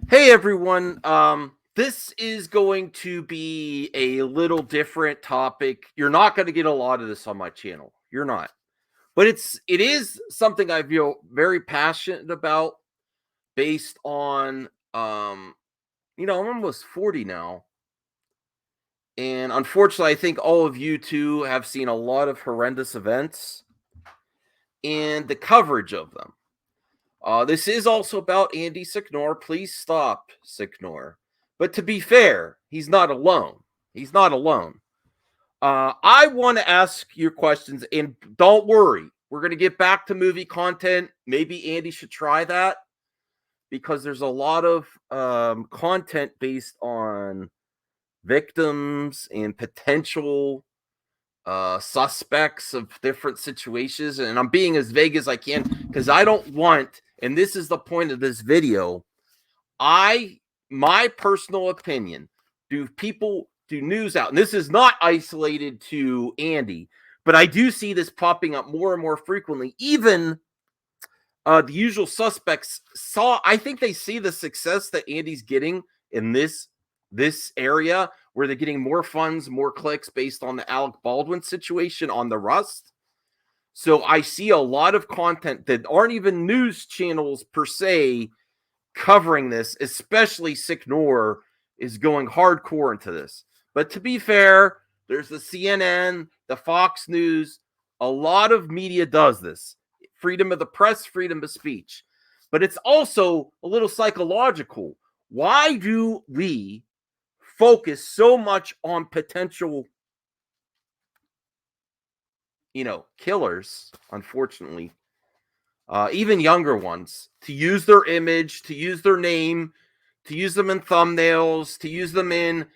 Hey everyone, this is going to be a little different topic. You're not going to get a lot of this on my channel. You're not. But it is something I feel very passionate about based on I'm almost 40 now. And unfortunately, I think all of you too have seen a lot of horrendous events and the coverage of them. This is also about Andy Signore. Please stop, Signore. But to be fair, he's not alone. He's not alone. I want to ask your questions, and don't worry, we're going to get back to movie content. Maybe Andy should try that because there's a lot of content based on victims and potential suspects of different situations, and I'm being as vague as I can because I don't want, and this is the point of this video, my personal opinion, do news out, and this is not isolated to Andy, but I do see this popping up more and more frequently. Even the usual suspects I think they see the success that Andy's getting in this area where they're getting more funds, more clicks based on the Alec Baldwin situation on the Rust. So I see a lot of content that aren't even news channels per se covering this, especially Signore is going hardcore into this. But to be fair, there's the CNN, the Fox News, a lot of media does this. Freedom of the press, freedom of speech. But it's also a little psychological. Why do we focus so much on potential, killers, unfortunately, even younger ones, to use their image, to use their name, to use them in thumbnails, to use them in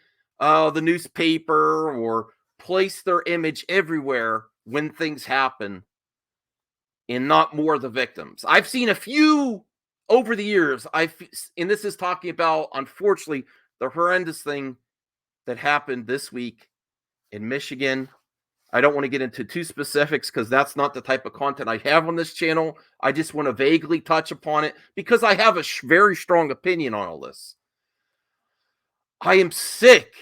the newspaper, or place their image everywhere when things happen and not more the victims. I've seen a few over the years. And this is talking about, unfortunately, the horrendous thing that happened this week in Michigan. I don't want to get into too specifics because that's not the type of content I have on this channel. I just want to vaguely touch upon it because I have a very strong opinion on all this. I am sick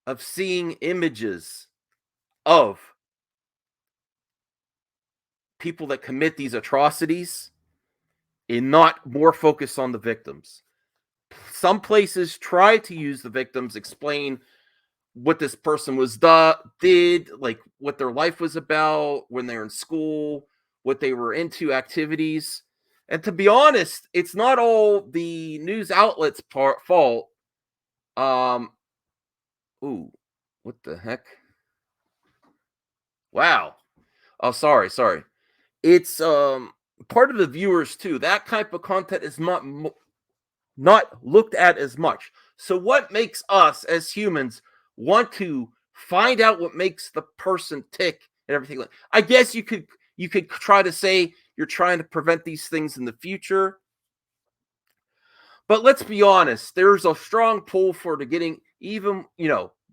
of seeing images of people that commit these atrocities and not more focus on the victims. Some places try to use the victims, explain what this person did, like what their life was about when they were in school, what they were into, activities. And to be honest, it's not all the news outlets' fault. Um, ooh, what the heck? Wow. Oh, sorry. It's part of the viewers too. That type of content is not looked at as much. So what makes us as humans want to find out what makes the person tick and everything? I guess you could try to say you're trying to prevent these things in the future. But let's be honest, there's a strong pull for to getting, even,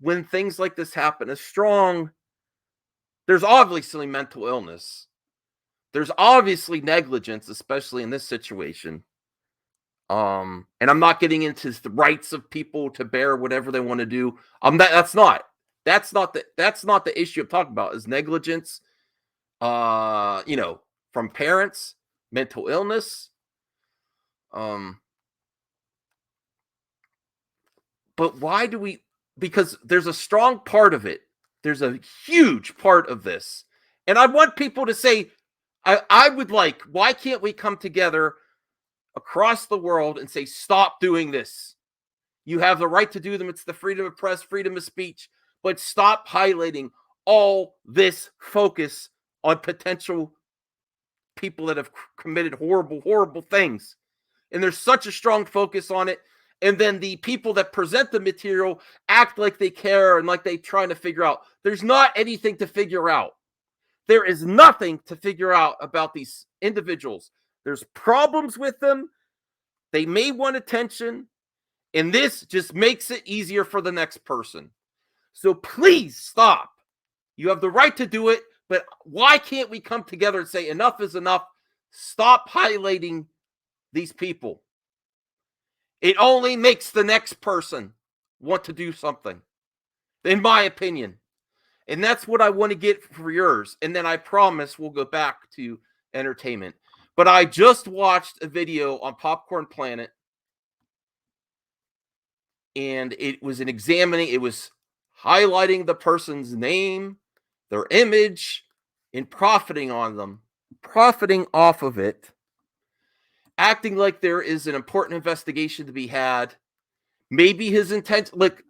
when things like this happen, there's obviously mental illness. There's obviously negligence, especially in this situation. And I'm not getting into the rights of people to bear whatever they want to do. That's not the issue I'm talking about, is negligence, from parents, mental illness. But why do we? Because there's a strong part of it. There's a huge part of this. And I want people to say, I would like, why can't we come together across the world and say, stop doing this? You have the right to do them. It's the freedom of press, freedom of speech. But stop highlighting all this focus on potential people that have committed horrible, horrible things. And there's such a strong focus on it. And then the people that present the material act like they care and like they're trying to figure out. There's not anything to figure out. There is nothing to figure out about these individuals. There's problems with them. They may want attention. And this just makes it easier for the next person. So please stop. You have the right to do it, but why can't we come together and say enough is enough? Stop highlighting these people. It only makes the next person want to do something, in my opinion. And that's what I want to get for yours. And then I promise we'll go back to entertainment. But I just watched a video on Popcorn Planet, and it was it was highlighting the person's name, their image, and profiting on them, profiting off of it, acting like there is an important investigation to be had. Maybe his intent, like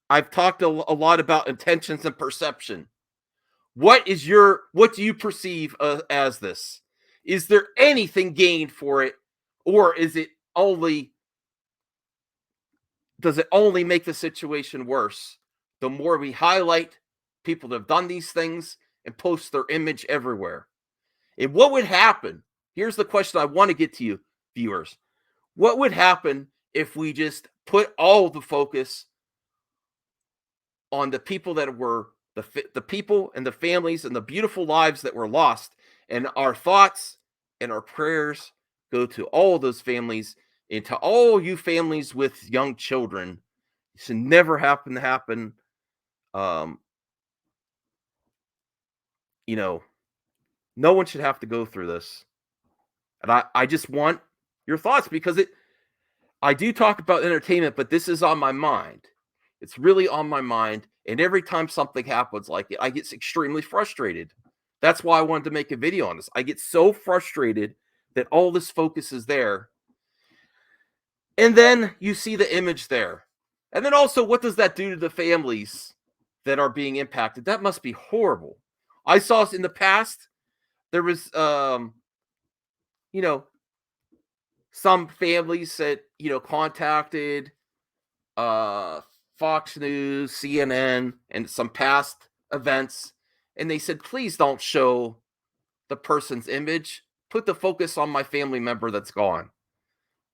I've talked a lot about intentions and perception. What do you perceive as this? Is there anything gained for it, or does it only make the situation worse? The more we highlight people that have done these things and post their image everywhere. And what would happen? Here's the question I want to get to you, viewers. What would happen if we just put all the focus on the people that were the people and the families and the beautiful lives that were lost, and our thoughts and our prayers go to all those families and to all you families with young children? It should never happen. You know, no one should have to go through this. And I just want your thoughts, because I do talk about entertainment, but this is on my mind. It's really on my mind. And every time something happens like it, I get extremely frustrated. That's why I wanted to make a video on this. I get so frustrated that all this focus is there. And then you see the image there. And then also, what does that do to the families that are being impacted? That must be horrible. I saw in the past, there was, some families that, contacted Fox News, CNN, and some past events, and they said, please don't show the person's image. Put the focus on my family member that's gone.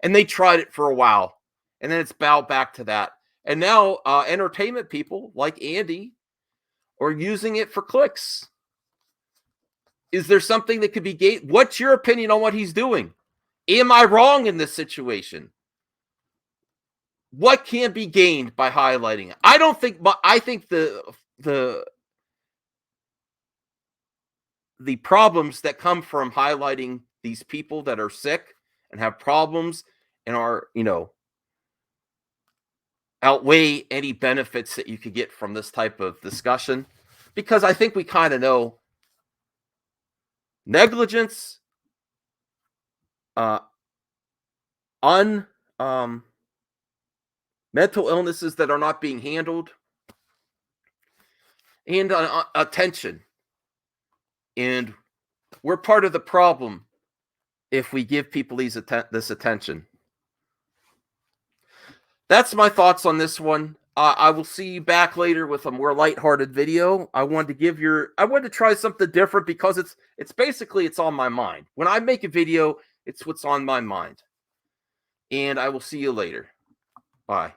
And they tried it for a while, and then it's bowed back to that. And now entertainment people like Andy are using it for clicks. Is there something that could be gained? What's your opinion on what he's doing? Am I wrong in this situation? What can be gained by highlighting it? I think the problems that come from highlighting these people that are sick and have problems and are, outweigh any benefits that you could get from this type of discussion. Because I think we kind of know negligence, mental illnesses that are not being handled, and attention. And we're part of the problem if we give people this attention. That's my thoughts on this one. I will see you back later with a more lighthearted video. I wanted to try something different, because it's basically on my mind. When I make a video, it's what's on my mind. And I will see you later. Bye.